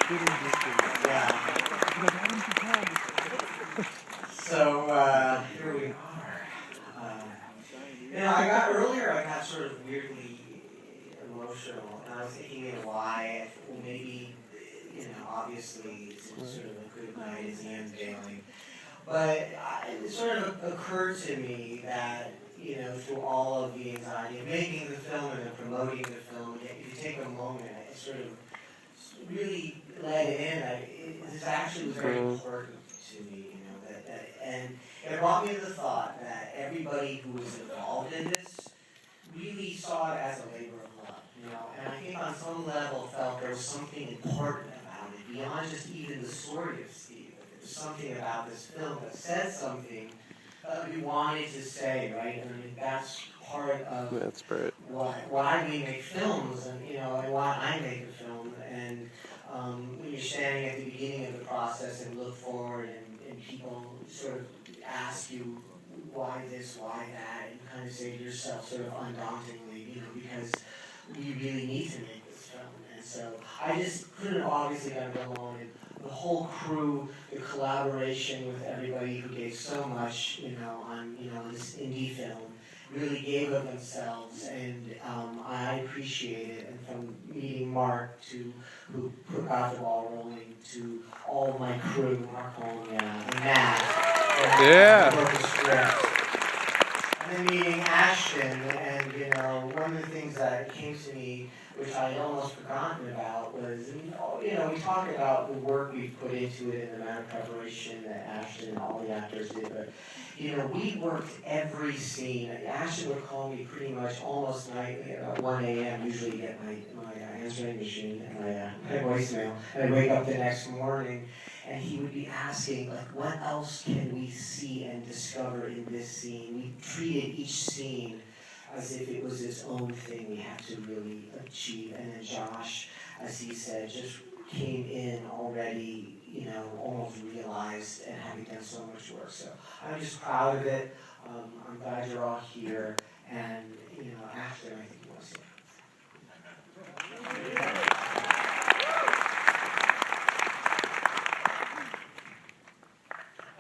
So here we are. I got sort of weirdly emotional, and I was thinking, why? Well, maybe, obviously, it's sort of a good night is the unveiling. But it sort of occurred to me that, through all of the anxiety of making the film and then promoting the film, if you take a moment, it sort of really let it in that this actually was very important to me, and it brought me to the thought that everybody who was involved in this really saw it as a labor of love, and I think on some level felt there was something important about it, beyond just even the story of Steve. There was something about this film that said something that we wanted to say, right? And I mean, that's part of why we make films, and and why I make a film. And when you're standing at the beginning of the process and look forward, and people sort of ask you why this, why that, and you kind of say to yourself sort of undauntedly, because we really need to make this film. And so I just couldn't have obviously done it alone. And the whole crew, the collaboration with everybody who gave so much, on this indie film, really gave of themselves, and I appreciate it. And from meeting Mark, who got the ball rolling, to all of my crew, Mark Holm, and Matt, who wrote the script. And then meeting Ashton, and one of the things that came to me, which I had almost forgotten about, was, we talk about the work we've put into it and the amount of preparation that Ashton and all the actors did, but, we worked every scene. Ashton would call me pretty much almost nightly at 1 a.m., usually get my answering machine and my voicemail, and I'd wake up the next morning, and he would be asking, what else can we see and discover in this scene? We treated each scene as if it was its own thing we had to really achieve. And then Josh, as he said, just came in already, almost realized, and having done so much work. So I'm just proud of it. I'm glad you're all here. And, Ashton, I think you want to say.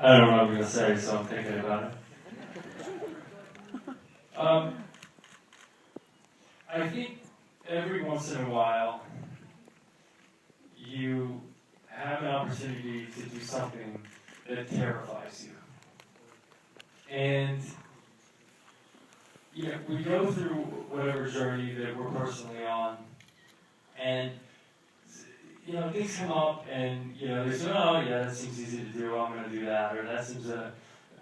I don't know what I'm going to say, so I'm thinking about it. I think every once in a while, you have an opportunity to do something that terrifies you. And, we go through whatever journey that we're personally on, and, things come up, and, they say, oh, yeah, that seems easy to do, I'm going to do that, or that seems a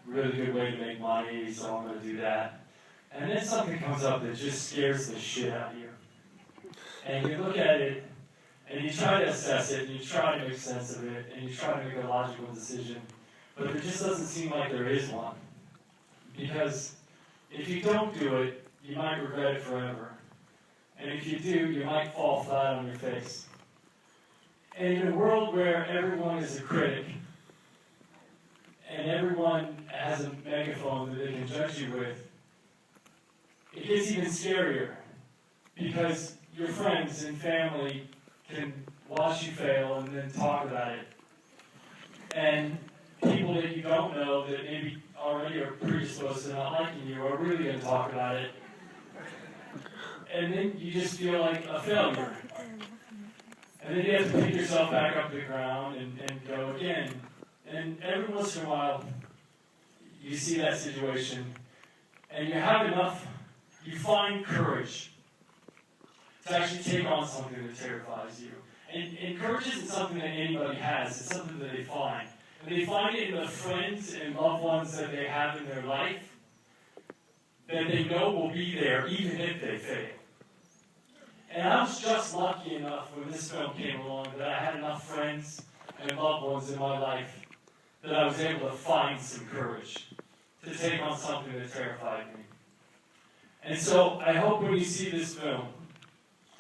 really good way to make money, so I'm going to do that. And then something comes up that just scares the shit out of you. And you look at it, and you try to assess it, and you try to make sense of it, and you try to make a logical decision. But there just doesn't seem like there is one. Because if you don't do it, you might regret it forever. And if you do, you might fall flat on your face. And in a world where everyone is a critic, and everyone has a megaphone that they can judge you with, it gets even scarier, because your friends and family can watch you fail and then talk about it. And people that you don't know that maybe already are predisposed to not liking you are really going to talk about it. And then you just feel like a failure. And then you have to pick yourself back up to the ground and go again. And every once in a while, you see that situation, and you have enough. You find courage to actually take on something that terrifies you. And courage isn't something that anybody has. It's something that they find. And they find it in the friends and loved ones that they have in their life that they know will be there even if they fail. And I was just lucky enough when this film came along that I had enough friends and loved ones in my life that I was able to find some courage to take on something that terrified me. And so I hope when you see this film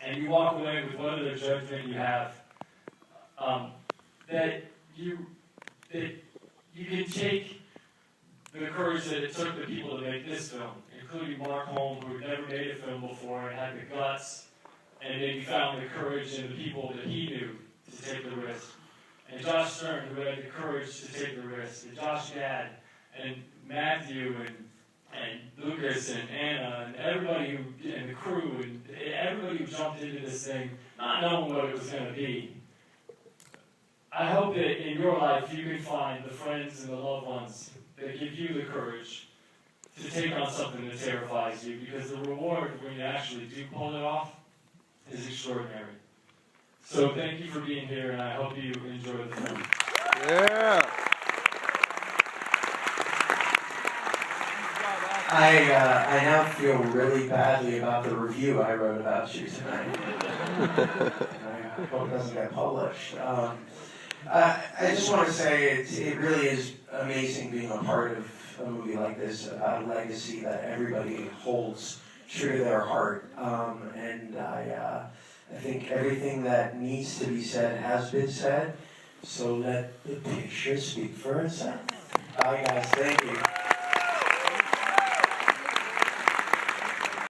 and you walk away with whatever judgment you have, that you can take the courage that it took the people to make this film, including Mark Holm, who had never made a film before and had the guts, and maybe found the courage in the people that he knew to to take the risk. And Josh Stern, who had the courage to take the risk. And Josh Gad, and Matthew, and Lucas, and Anna, and everybody and the crew, and everybody who jumped into this thing, not knowing what it was going to be. I hope that in your life you can find the friends and the loved ones that give you the courage to take on something that terrifies you, because the reward when you actually do pull it off is extraordinary. So thank you for being here, and I hope you enjoy the film. Yeah. I now feel really badly about the review I wrote about you tonight. I hope it doesn't get published. I just want to say it really is amazing being a part of a movie like this about a legacy that everybody holds true to their heart. And I think everything that needs to be said has been said. So let the picture speak for itself. Bye guys, thank you.